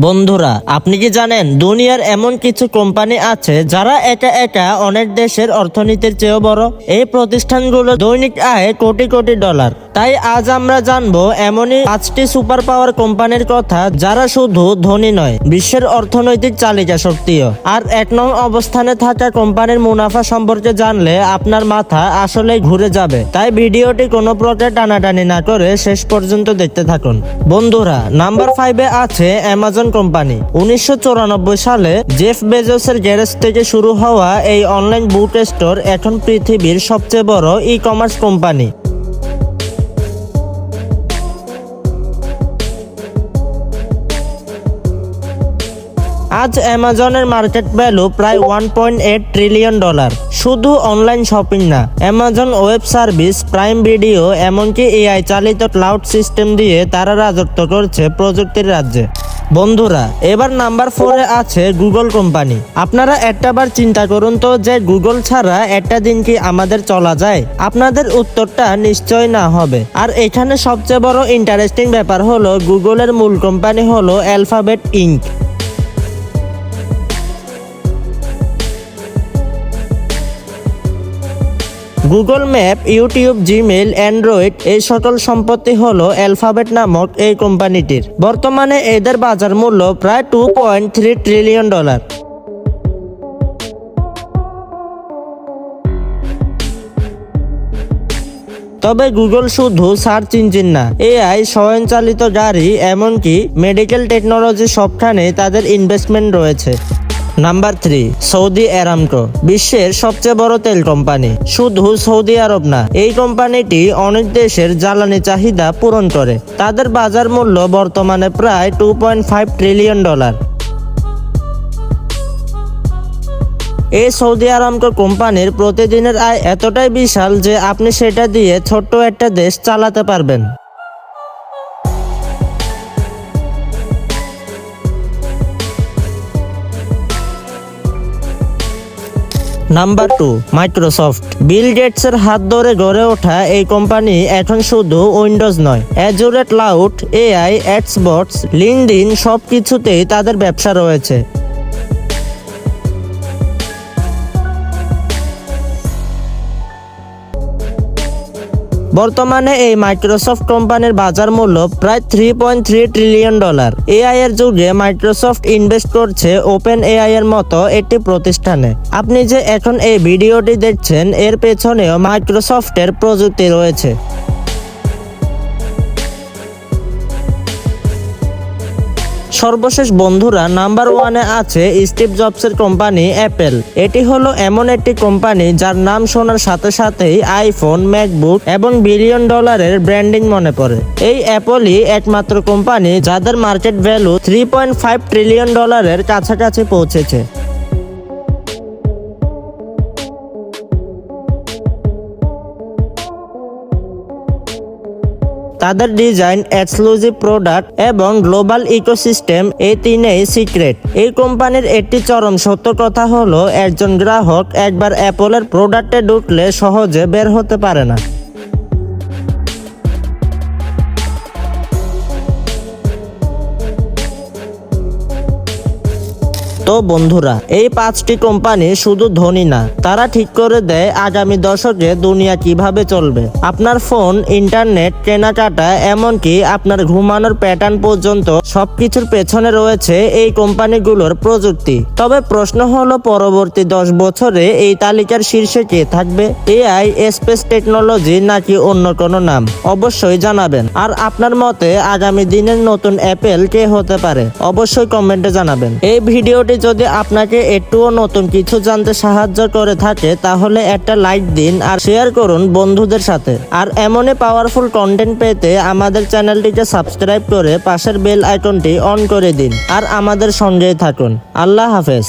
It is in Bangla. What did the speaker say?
বন্ধুরা, আপনি কি জানেন দুনিয়ার এমন কিছু কোম্পানি আছে যারা একা একা অনেক দেশের অর্থনীতির চেয়েও বড়। এই প্রতিষ্ঠানগুলো দৈনিক আয় কোটি কোটি ডলার। তাই আজ আমরা জানবো এমনই 5টি সুপার পাওয়ার কোম্পানির কথা যারা শুধু ধনী নয়, বিশ্বের অর্থনৈতিক চালিকা শক্তিও। আর 1 নং অবস্থানে থাকা কোম্পানির মুনাফা সম্পর্কে জানলে আপনার মাথা আসলেই ঘুরে যাবে। তাই ভিডিওটি কোনো প্রকার টানাটানি না করে শেষ পর্যন্ত দেখতে থাকুন। বন্ধুরা, নাম্বার 5-এ আছে অ্যামাজন কোম্পানি। 1994 সালে জেফ বেজোসের গ্যারেজ থেকে শুরু হওয়া এই অনলাইন বুক স্টোর এখন পৃথিবীর সবচেয়ে বড় ই-কমার্স কোম্পানি। আজ অ্যামাজনের মার্কেট ভ্যালু প্রায় 1.8 ট্রিলিয়ন ডলার। শুধু অনলাইন শপিং না, Amazon web service, prime video, এমনকি এআই চালিত ক্লাউড সিস্টেম দিয়ে তারা রাজত্ব করছে প্রযুক্তির রাজ্যে। বন্ধুরা, এবার নাম্বার 4-এ আছে গুগল কোম্পানি। আপনারা একটাবার চিন্তা করুন তো যে গুগল ছাড়া একটা দিন কি আমাদের চলা যায়? আপনাদের উত্তরটা নিশ্চয় না হবে। আর এখানে সবচেয়ে বড় ইন্টারেস্টিং ব্যাপার হলো গুগলের মূল কোম্পানি হলো Alphabet Inc. Google map, YouTube, Gmail, Android এই সকল সম্পত্তি হলো অ্যালফাবেট নামক এই কোম্পানিটির। বর্তমানে এদের বাজার মূল্য প্রায় 2.3 ট্রিলিয়ন ডলার। তবে গুগল শুধু সার্চ ইঞ্জিন না, এআই, স্বয়ংচালিত গাড়ি, এমনকি মেডিকেল টেকনোলজি সবখানে তাদের ইনভেস্টমেন্ট রয়েছে। Number 3, Saudi Aramco. বিশ্বের সবচেয়ে বড় তেল কোম্পানি। শুধু সৌদি আরব না, এই কোম্পানিটি অনেক দেশের জ্বালানি চাহিদা পূরণ করে। তাদের বাজার মূল্য বর্তমানে প্রায় 2.5 ট্রিলিয়ন ডলার। এই সৌদি আরামকো কোম্পানির প্রতিদিনের আয় এতটাই বিশাল যে আপনি সেটা দিয়ে ছোট্ট একটা দেশ চালাতে পারবেন। Number 2, Microsoft. বিল গেটসের হাত ধরে গড়ে ওঠা এই কোম্পানি এখন শুধু উইন্ডোজ নয়, অ্যাজুরে ক্লাউড, এআই, এক্সবক্স, লিঙ্কডইন সবকিছুতেই তাদের ব্যবসা রয়েছে। বর্তমানে এই মাইক্রোসফট কোম্পানির বাজার মূল্য প্রায় 3.3 ট্রিলিয়ন ডলার। এআই এর যুগে মাইক্রোসফট ইনভেস্ট করছে ওপেন এআই এর মতো একটি প্রতিষ্ঠানে। আপনি যে এখন এই ভিডিওটি দেখছেন, এর পেছনেও মাইক্রোসফটের প্রযুক্তি রয়েছে। সর্বশেষ বন্ধুরা, নাম্বার 1-এ আছে স্টিভ জবসের কোম্পানি অ্যাপেল। এটি হলো এমন একটি কোম্পানি যার নাম শোনার সাথে সাথেই আইফোন, ম্যাকবুক এবং বিলিয়ন ডলারের ব্র্যান্ডিং মনে পড়ে। এই অ্যাপলই একমাত্র কোম্পানি যাদের মার্কেট ভ্যালু 3.5 ট্রিলিয়ন ডলারের কাছাকাছি পৌঁছেছে। তাদের ডিজাইন, এক্সক্লুসিভ প্রোডাক্ট এবং গ্লোবাল ইকোসিস্টেম এই তিনেই সিক্রেট। এই কোম্পানির একটি চরম সত্য কথা হলো একজন গ্রাহক একবার অ্যাপলের প্রোডাক্টে ঢুকলে সহজে বের হতে পারে না। তো বন্ধুরা, এই 5টি কোম্পানি শুধু ধনী না, তারা ঠিক করে দেয় আগামী দশকে দুনিয়া কিভাবে চলবে। আপনার ফোন, ইন্টারনেট, কেনাকাটা, এমনকি আপনার ঘুমানোর প্যাটার্ন পর্যন্ত সবকিছুর পেছনে রয়েছে এই কোম্পানিগুলোর প্রযুক্তি। তবে প্রশ্ন হলো, পরবর্তী 10 বছরে এই তালিকার শীর্ষে কে থাকবে? এআই, স্পেস টেকনোলজি নাকি অন্য কোনো নাম? অবশ্যই জানাবেন। আর আপনার মতে আগামী দিনের নতুন অ্যাপেল কে হতে পারে? অবশ্যই কমেন্টে জানাবেন। এই ভিডিওটি যদি আপনাকে একটুও নতুন কিছু জানতে সাহায্য করে থাকে তাহলে একটা লাইক দিন আর শেয়ার করুন বন্ধুদের সাথে। আর এমনই পাওয়ারফুল কন্টেন্ট পেতে আমাদের চ্যানেলটিকে সাবস্ক্রাইব করে পাশের বেল আইকনটি অন করে দিন। আর আমাদের সঙ্গেই থাকুন। আল্লাহ হাফেজ।